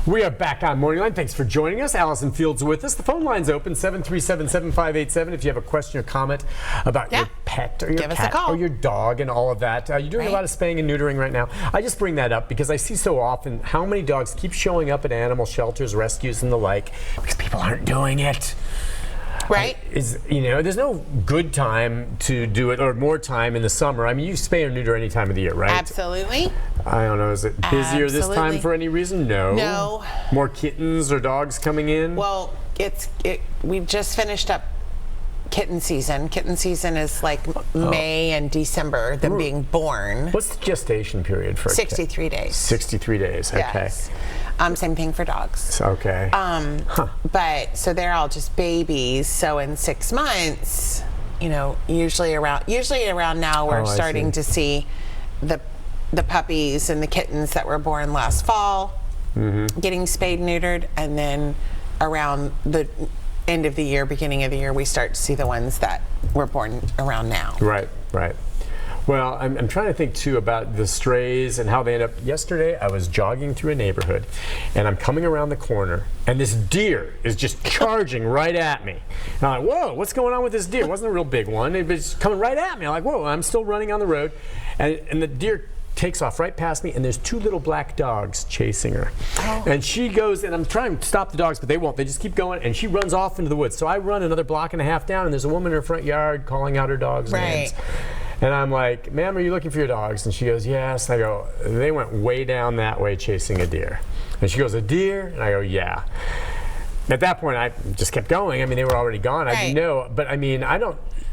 We are back on Morning Line. Thanks for joining us. Allison Fields with us. The phone line's open, 737-7587. If you have a question or comment about your pet or your cat or your dog and all of that. You're doing a lot of spaying and neutering right now. I just bring that up because I see so often how many dogs keep showing up at animal shelters, rescues, and the like because people aren't doing it. Right. There's no good time to do it or more time in the summer. I mean, you spay or neuter any time of the year, right? Absolutely. I don't know. Is it busier this time for any reason? No. No. More kittens or dogs coming in? Well, we've just finished up kitten season. Kitten season is like May and December, them being born. What's the gestation period for a 63 days. 63 days, okay. Yes. Same thing for dogs. Okay. But so they're all just babies. So in 6 months, usually around now we're starting to see the puppies and the kittens that were born last fall getting spayed and neutered, and then around the end of the year, beginning of the year, we start to see the ones that were born around now. Right. Well, I'm trying to think, too, about the strays and how they end up. Yesterday, I was jogging through a neighborhood, and I'm coming around the corner, and this deer is just charging right at me. And I'm like, whoa, what's going on with this deer? It wasn't a real big one. It was coming right at me. I'm like, whoa, I'm still running on the road. And the deer takes off right past me, and there's 2 little black dogs chasing her. And she goes, and I'm trying to stop the dogs, but they won't. They just keep going, and she runs off into the woods. So I run another block and a half down, and there's a woman in her front yard calling out her dogs' names. And I'm like, ma'am, are you looking for your dogs? And she goes, yes. And I go, they went way down that way chasing a deer. And she goes, a deer? And I go, yeah. At that point, I just kept going. I mean, they were already gone. I didn't know. But I mean,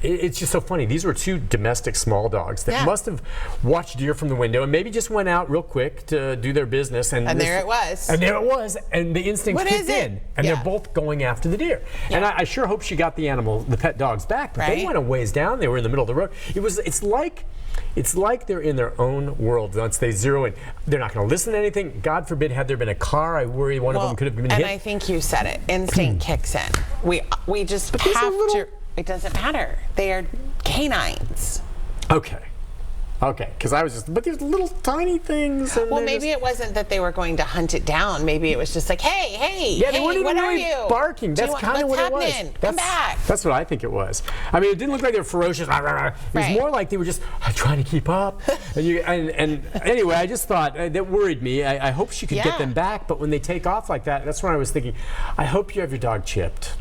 it's just so funny. These were 2 domestic small dogs that must have watched deer from the window and maybe just went out real quick to do their business. And there it was. And the instinct kicked in. And they're both going after the deer. And I sure hope she got the pet dogs back. But they went a ways down. They were in the middle of the road. It's like they're in their own world. Once they zero in, they're not going to listen to anything. God forbid, had there been a car, I worry one of them could have been hit. And I think you said it. Instinct kicks in. We just have to. It doesn't matter. They are canines. Okay, because I was just, but there's little tiny things. And well, maybe it wasn't that they were going to hunt it down. Maybe it was just like, hey, they weren't even really barking. That's kind of what it was. Come back. That's what I think it was. I mean, it didn't look like they were ferocious. It was more like they were just trying to keep up. and anyway, I just thought that worried me. I hope she could get them back, but when they take off like that, that's when I was thinking, I hope you have your dog chipped.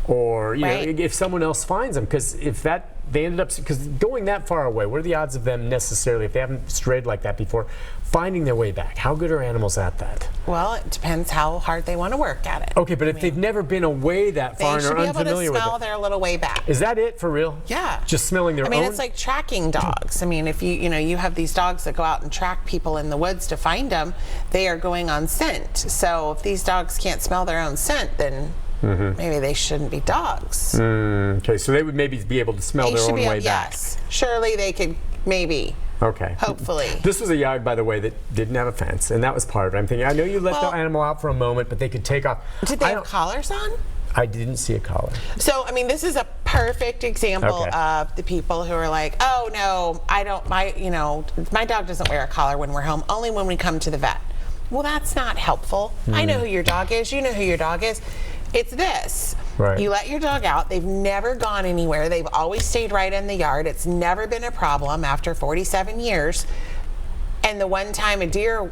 Or if someone else finds them, because they ended up, because going that far away, what are the odds of them necessarily, if they haven't strayed like that before, finding their way back? How good are animals at that? Well, it depends how hard they want to work at it. Okay, but if they've never been away that far and are unfamiliar with it, they should be able to smell their little way back. Is that it for real? Yeah. Just smelling their own? I mean, it's like tracking dogs. I mean, if you have these dogs that go out and track people in the woods to find them, they are going on scent. So if these dogs can't smell their own scent, then maybe they shouldn't be dogs. Okay, so they would maybe be able to smell their own way back. Yes, surely they could, maybe. Okay. Hopefully. This was a yard, by the way, that didn't have a fence, and that was part of it. I'm thinking, I know you let the animal out for a moment, but they could take off. Did they have collars on? I didn't see a collar. So, I mean, this is a perfect example of the people who are like, oh, no, my dog doesn't wear a collar when we're home, only when we come to the vet. Well, that's not helpful. I know who your dog is. You know who your dog is. It's this. You let your dog out. They've never gone anywhere. They've always stayed right in the yard. It's never been a problem after 47 years. And the one time a deer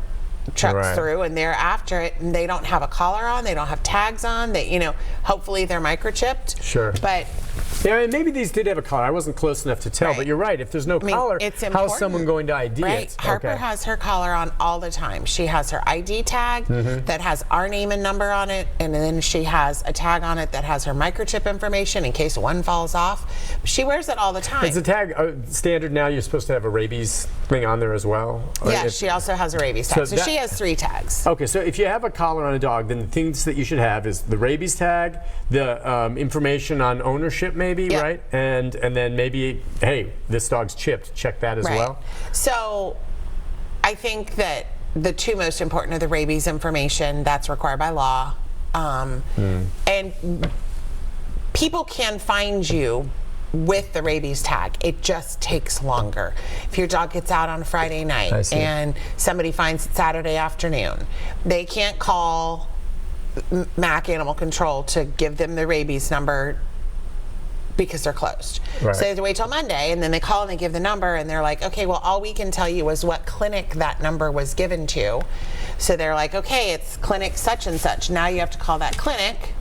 trucks through and they're after it and they don't have a collar on, they don't have tags on, hopefully they're microchipped. Sure. But and maybe these did have a collar. I wasn't close enough to tell, but you're right. If there's no collar, how is someone going to ID it? Harper has her collar on all the time. She has her ID tag that has our name and number on it, and then she has a tag on it that has her microchip information in case one falls off. She wears it all the time. Is the tag standard now? You're supposed to have a rabies thing on there as well? Yeah, she also has a rabies tag. So she has 3 tags. Okay, so if you have a collar on a dog, then the things that you should have is the rabies tag, the information on ownership maybe, right? And then maybe, hey, this dog's chipped. Check that as well. So I think that the 2 most important are the rabies information. That's required by law. And people can find you with the rabies tag. It just takes longer. If your dog gets out on Friday night and somebody finds it Saturday afternoon, they can't call MAC Animal Control to give them the rabies number because they're closed. Right. So they have to wait till Monday, and then they call and they give the number, and they're like, okay, well, all we can tell you is what clinic that number was given to. So they're like, okay, it's clinic such and such. Now you have to call that clinic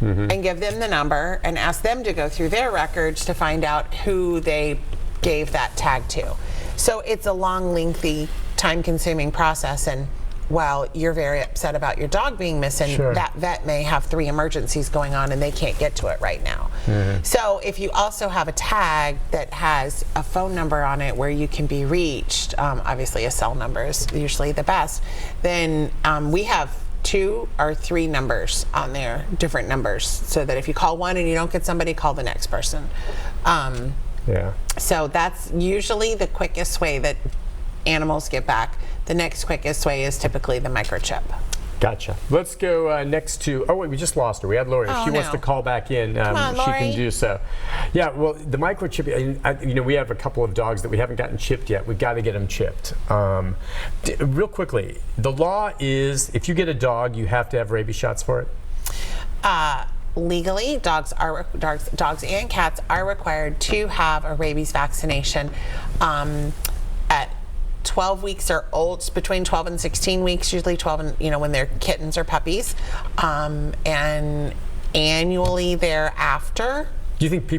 and give them the number and ask them to go through their records to find out who they gave that tag to. So it's a long, lengthy, time-consuming process, and while you're very upset about your dog being missing, that vet may have 3 emergencies going on and they can't get to it right now. So if you also have a tag that has a phone number on it where you can be reached, obviously a cell number is usually the best, then we have 2 or 3 numbers on there, different numbers, so that if you call one and you don't get somebody, call the next person. So that's usually the quickest way that animals get back. The next quickest way is typically the microchip. Gotcha. Let's go next to, oh wait, we just lost her. We had Lori. If she wants to call back in, Come on, she Lori. can do so. Yeah, well, the microchip, we have a couple of dogs that we haven't gotten chipped yet. We've got to get them chipped. Real quickly, the law is if you get a dog, you have to have rabies shots for it? Legally, dogs and cats are required to have a rabies vaccination at 12 weeks or old, between 12 and 16 weeks, usually 12 and, when they're kittens or puppies, and annually thereafter. Do you think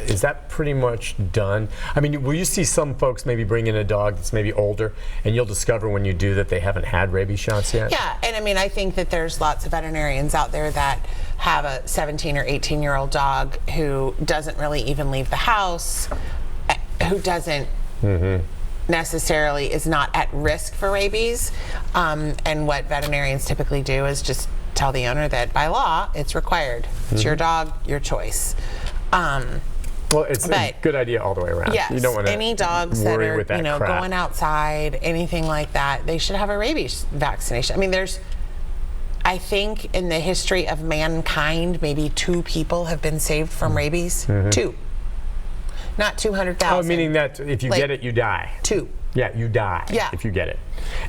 is that pretty much done? I mean, will you see some folks maybe bring in a dog that's maybe older, and you'll discover when you do that they haven't had rabies shots yet? Yeah, and I mean, I think that there's lots of veterinarians out there that have a 17 or 18-year-old dog who doesn't really even leave the house, who doesn't necessarily is not at risk for rabies, and what veterinarians typically do is just tell the owner that by law it's required. It's your dog, your choice. Well, it's a good idea all the way around. Yes, you don't want to any dogs that are going outside, anything like that, they should have a rabies vaccination. I mean, I think in the history of mankind, maybe 2 people have been saved from rabies. 2. Not 200,000. Oh, meaning that if you get it, you die. 2. Yeah, you die if you get it.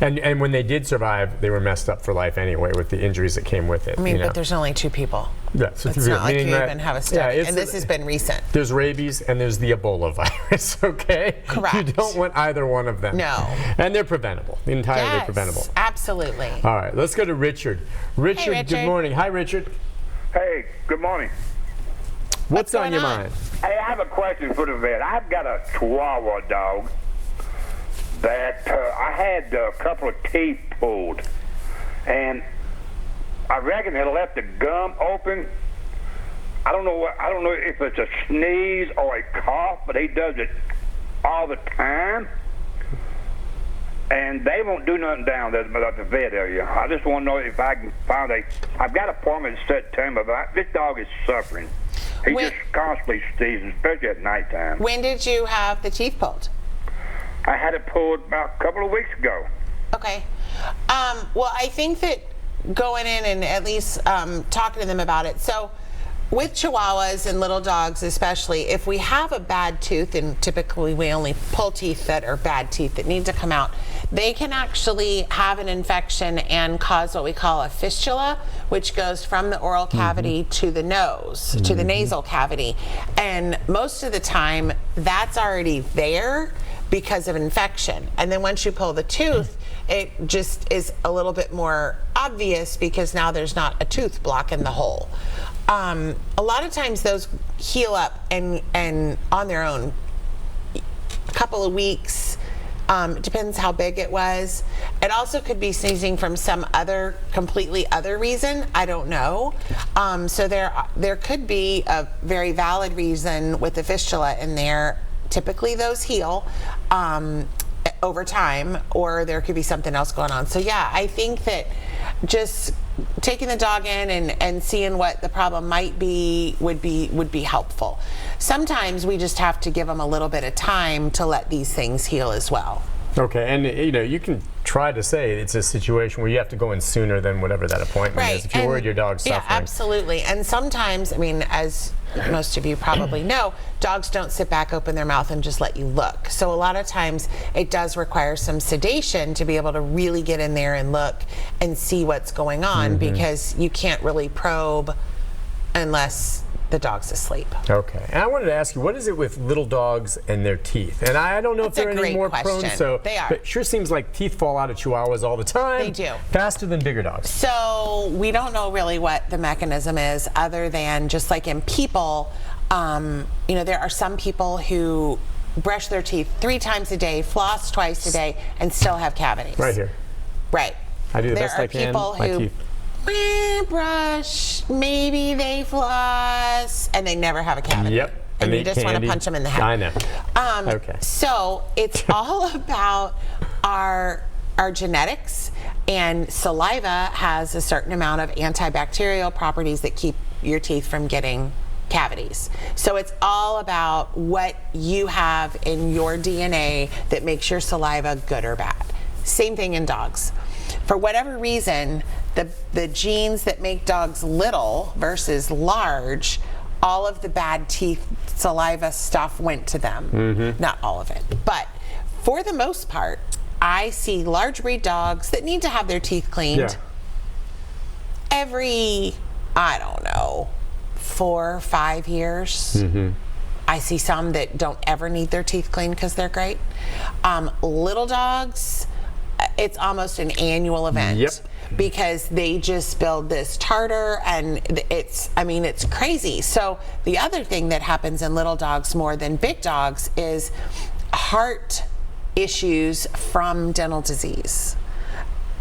And when they did survive, they were messed up for life anyway with the injuries that came with it. I mean, but there's only 2 people. Yeah, so it's not like you even have a study. And this has been recent. There's rabies and there's the Ebola virus, okay? Correct. You don't want either one of them. No. And they're preventable, entirely preventable. Absolutely. All right, let's go to Richard. Richard, good morning. Hi, Richard. Hey, good morning. What's on your mind? Hey, I have a question for the vet. I've got a Chihuahua dog that I had a couple of teeth pulled, and I reckon it left the gum open. I don't know if it's a sneeze or a cough, but he does it all the time. And they won't do nothing down there at the vet area. I just want to know if I can find I've got an appointment set to him, but this dog is suffering. He just constantly sneezes, especially at nighttime. When did you have the teeth pulled? I had it pulled about a couple of weeks ago. Okay. Well, I think that going in and at least talking to them about it. So with Chihuahuas and little dogs especially, if we have a bad tooth, and typically we only pull teeth that are bad teeth that need to come out, they can actually have an infection and cause what we call a fistula, which goes from the oral cavity to the nose, to the nasal cavity. And most of the time, that's already there because of infection. And then once you pull the tooth, it just is a little bit more obvious because now there's not a tooth blocking the hole. A lot of times those heal up and on their own, a couple of weeks. It depends how big it was. It also could be sneezing from some completely other reason. I don't know. So there could be a very valid reason with the fistula in there. Typically those heal over time, or there could be something else going on. So yeah, I think that just taking the dog in and seeing what the problem might be would be helpful. Sometimes we just have to give them a little bit of time to let these things heal as well. Okay, and you can try to say it's a situation where you have to go in sooner than whatever that appointment is if you're worried your dog's suffering. Yeah, absolutely. And sometimes, I mean, as most of you probably know, dogs don't sit back, open their mouth, and just let you look. So a lot of times it does require some sedation to be able to really get in there and look and see what's going on, because you can't really probe unless the dog's asleep. Okay. And I wanted to ask you, what is it with little dogs and their teeth? And I don't know if they're any more prone. So they are. But it sure seems like teeth fall out of Chihuahuas all the time. They do. Faster than bigger dogs. So we don't know really what the mechanism is, other than just like in people, you know, there are some people who brush their teeth 3 times a day, floss twice a day, and still have cavities. Right here. Right. I do the best I can. There are people who brush, maybe they floss, and they never have a cavity. Yep. And you just want to punch them in the head. I know. Okay. So it's all about our genetics, and saliva has a certain amount of antibacterial properties that keep your teeth from getting cavities. So it's all about what you have in your DNA that makes your saliva good or bad. Same thing in dogs. For whatever reason, the genes that make dogs little versus large, all of the bad teeth, saliva stuff went to them. Not all of it, but for the most part, I see large breed dogs that need to have their teeth cleaned every, I don't know, 4 or 5 years. I see some that don't ever need their teeth cleaned because they're great. Little dogs, it's almost an annual event. Because they just build this tartar, and it's crazy. So the other thing that happens in little dogs more than big dogs is heart issues from dental disease.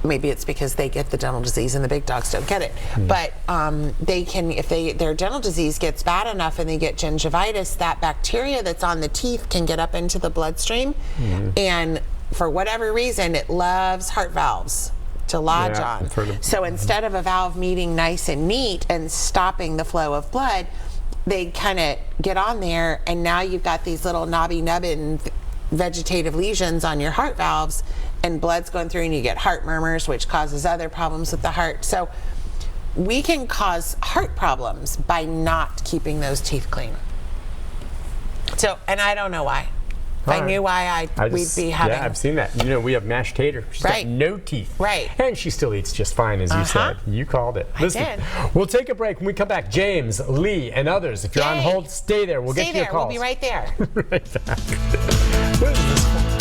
Maybe it's because they get the dental disease and the big dogs don't get it. But they can, if their dental disease gets bad enough and they get gingivitis, that bacteria that's on the teeth can get up into the bloodstream, and for whatever reason, it loves heart valves to lodge on. So instead of a valve meeting nice and neat and stopping the flow of blood, they kind of get on there, and now you've got these little knobby nubbin vegetative lesions on your heart valves, and blood's going through, and you get heart murmurs, which causes other problems with the heart. So we can cause heart problems by not keeping those teeth clean. So, and I don't know why. If I knew why, we'd be having... Yeah, I've seen that. You know, we have mashed tater. She's got no teeth. And she still eats just fine, as you said. You called it. Listen, I did. We'll take a break. When we come back, James, Lee, and others, if you're on hold, stay there. We'll get you a call. We'll be right there. Right back. What is this?